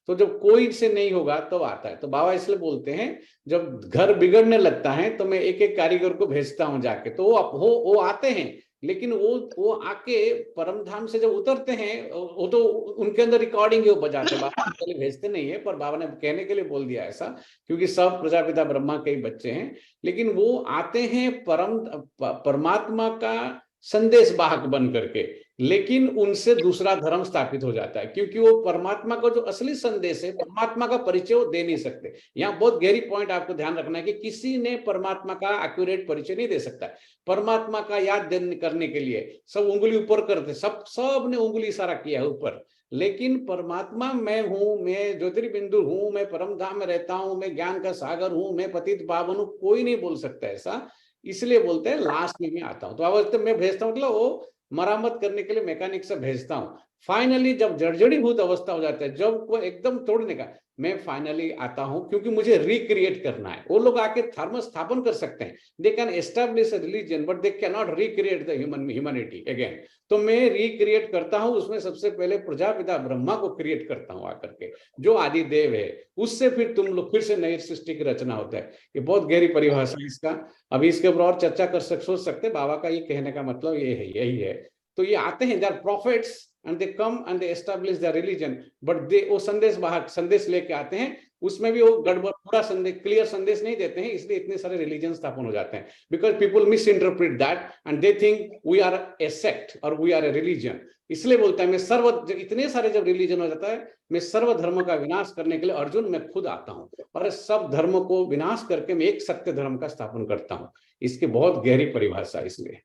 तो जब कोई से नहीं होगा तो आता है। तो बाबा इसलिए बोलते हैं, जब घर बिगड़ने लगता है तो मैं एक एक कारीगर को भेजता हूँ जाके, तो वो आते हैं, लेकिन वो आके परम धाम से जब उतरते हैं, वो तो उनके अंदर रिकॉर्डिंग है, वो बजाते हैं। बाबा पहले भेजते नहीं है, पर बाबा ने कहने के लिए बोल दिया ऐसा, क्योंकि सब प्रजापिता ब्रह्मा के ही बच्चे हैं। लेकिन वो आते हैं परमात्मा का संदेश वाहक बन करके, लेकिन उनसे दूसरा धर्म स्थापित हो जाता है, क्योंकि वो परमात्मा का जो असली संदेश है, परमात्मा का परिचय वो दे नहीं सकते। यहाँ बहुत गहरी पॉइंट आपको ध्यान रखना है कि किसी ने परमात्मा का एक्यूरेट परिचय नहीं दे सकता। परमात्मा का याद करने के लिए सब उंगली ऊपर करते, सब ने उंगली इशारा किया है ऊपर, लेकिन परमात्मा मैं हूं, मैं ज्योतिर्बिंदु हूं, मैं परम धाम में रहता हूं, मैं ज्ञान का सागर हूं, मैं पतित पावन हूं, कोई नहीं बोल सकता ऐसा। इसलिए बोलते हैं लास्ट में मैं आता हूं। तो मैं भेजता हूं, मतलब वो मरामत करने के लिए मैकेनिक से भेजता हूँ। फाइनली जब जर्जरीभूत अवस्था हो जाता है, जब वो एकदम तोड़ने का, मैं फाइनली आता हूं क्योंकि मुझे रिक्रिएट करना है। वो लोग आके धर्म स्थापन कर सकते हैं, they can establish a religion but they can not recreate the humanity again. तो मैं रिक्रिएट करता हूं, उसमें सबसे पहले प्रजापिता ब्रह्मा को क्रिएट करता हूं आकर के, जो आदि देव है, उससे फिर तुम लोग फिर से नई सृष्टि की रचना होता है। ये बहुत गहरी परिभाषा है इसका, अभी इसके ऊपर और चर्चा कर सोच सकते। बाबा का ये कहने का मतलब ये है, यही है। तो ये आते हैं, they are profits and they come and they establish their religion, but they वो संदेश बाहर संदेश लेके आते हैं, उसमें भी वो गड़बड़ पूरा संदेश क्लियर संदेश नहीं देते हैं, इसलिए इतने सारे रिलीजन स्थापन हो जाते हैं। Because people misinterpret that and they think we are a sect और वी आर ए रिलीजन। इसलिए बोलता है मैं सर्व, इतने सारे जब रिलीजन हो जाता है, मैं सर्व धर्म का विनाश करने के लिए अर्जुन मैं खुद आता हूँ और सब धर्म को विनाश करके मैं एक सत्य धर्म का स्थापन करता हूँ। इसकी बहुत गहरी परिभाषा इसलिए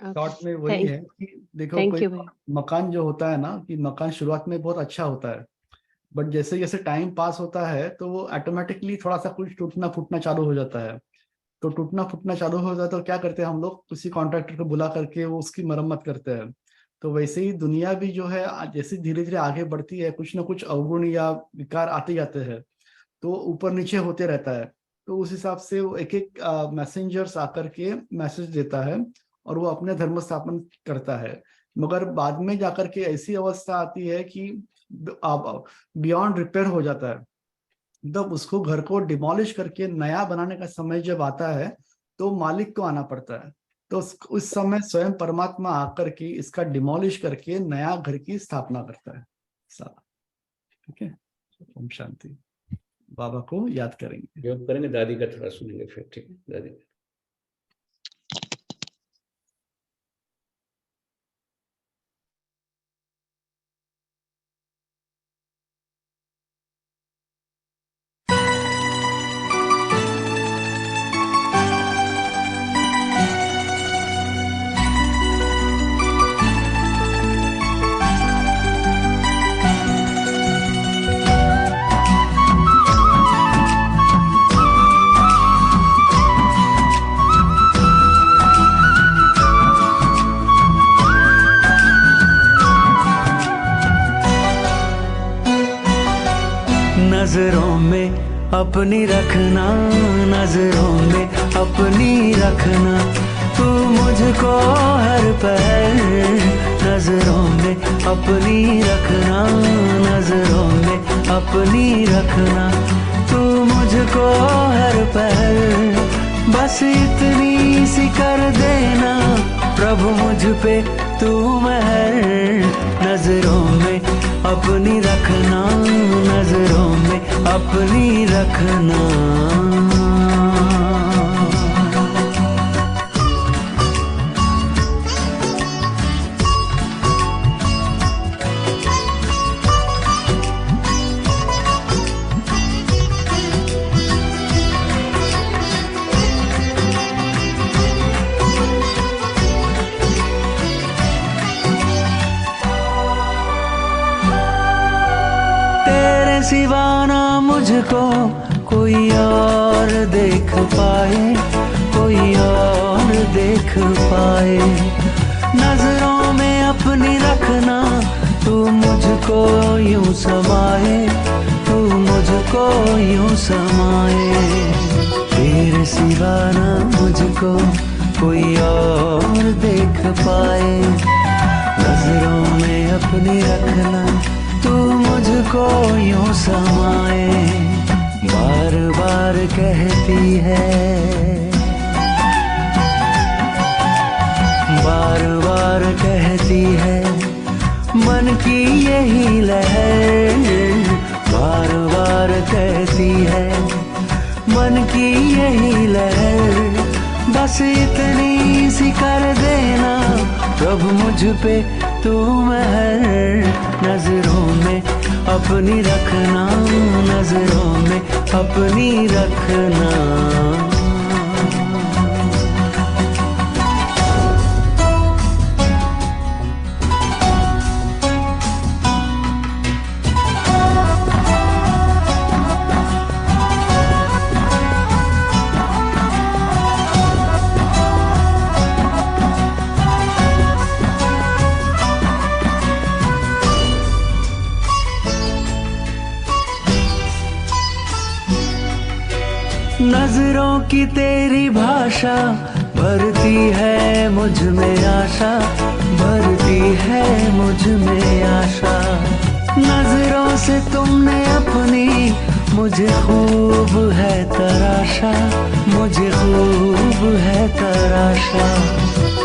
शॉर्ट में वही है कि देखो कोई मकान जो होता है ना, कि मकान शुरुआत में बहुत अच्छा होता है, बट जैसे जैसे टाइम पास होता है तो वो ऑटोमेटिकली थोड़ा सा कुछ टूटना फूटना चालू हो जाता है। तो टूटना फूटना चालू हो जाता है तो क्या करते हैं हम लोग, किसी कॉन्ट्रैक्टर को बुला करके वो उसकी मरम्मत करते हैं। तो वैसे ही दुनिया भी जो है जैसे धीरे धीरे आगे बढ़ती है, कुछ ना कुछ अवगुण या विकार आते जाते हैं, तो ऊपर नीचे होते रहता है। तो उस हिसाब से वो एक एक मैसेंजर्स आकर के मैसेज देता है और वो अपने धर्म स्थापन करता है। मगर बाद में जाकर के ऐसी अवस्था आती है कि बियॉन्ड रिपेयर हो जाता है, तब उसको घर को डिमोलिश करके नया बनाने का समय जब आता है तो मालिक को आना पड़ता है। तो उस समय स्वयं परमात्मा आकर के इसका डिमोलिश करके नया घर की स्थापना करता है सारा। ठीक है, ओम शांति। बाबा को याद करेंगे, योग करेंगे, दादी का थोड़ा सुनेंगे फिर। ठीक है दादी। नजरों में अपनी रखना, नजरों में अपनी रखना, तू मुझको हर पल नजरों में अपनी रखना, नजरों में अपनी रखना, तू मुझको हर पल। बस इतनी सी कर देना प्रभु मुझ पे तू महर, नजरों में अपनी रखना, नजरों में अपनी रखना। सिवाना मुझको कोई और देख पाए, कोई और देख पाए, नजरों में अपनी रखना, तू मुझको यूं समाए, तू मुझको यूं समाए। तेरे सिवाना मुझको कोई और देख पाए, नजरों में अपनी रखना, तू मुझको यूं समाए। बार बार कहती है, बार बार कहती है मन की यही लहर, बार बार कहती है मन की यही लहर। बस इतनी सी कर देना प्रभु मुझ पे तू महर, नजरों में अपनी रखना, नजरों में अपनी रखना। नजरों की तेरी भाषा भरती है मुझ में आशा, भरती है मुझ में आशा। नजरों से तुमने अपनी मुझे खूब है तराशा, मुझे खूब है तराशा।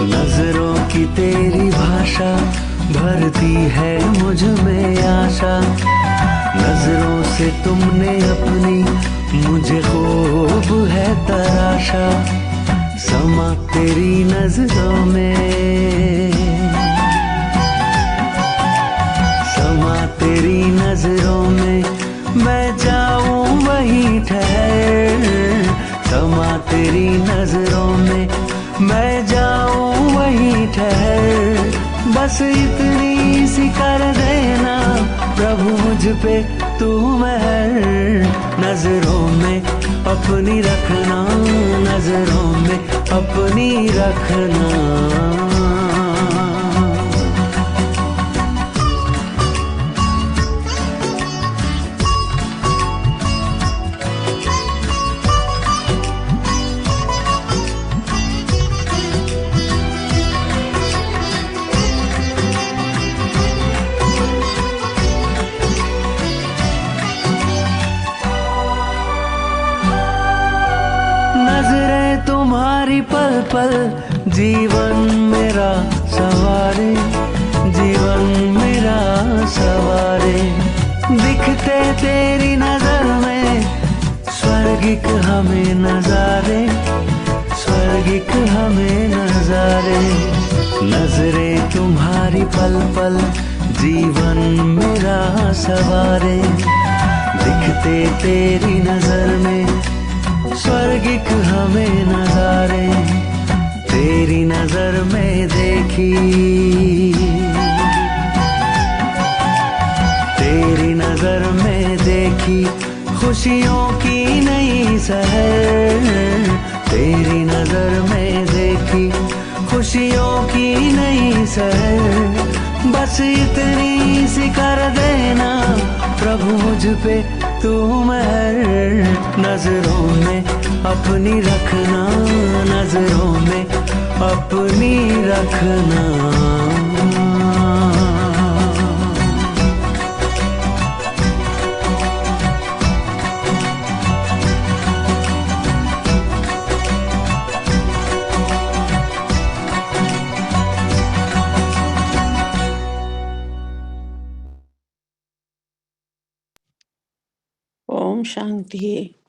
नजरों की तेरी भाषा भरती है मुझ में आशा। नजरों से तुमने अपनी मुझे खूब है तराशा। समा तेरी नजरों में, समा तेरी नजरों में, मैं जाऊं वहीं ठहर। समा तेरी नजरों में, मैं जाऊं वहीं ठहर। बस इतनी सी कर देना प्रभु मुझ पे तू मेहर। नजरों में अपनी रखना, नजरों में अपनी रखना। नजरें तुम्हारी पल पल जीवन मेरा सवारे, जीवन मेरा सवारे। दिखते तेरी नजर में स्वर्गिक हमें नजारे, स्वर्गिक हमें नजारे। नजरें तुम्हारी पल पल जीवन मेरा सवारे। दिखते तेरी नजर में स्वर्गिक हमें नजारे। तेरी नजर में देखी, तेरी नजर में देखी खुशियों की नई सहर। तेरी नजर में देखी खुशियों की नई सहर। बस इतनी सी कर देना प्रभु मुझ पे तू मेहर। नजरों में अपनी रखना, नजरों में अपनी रखना। ओम शांति।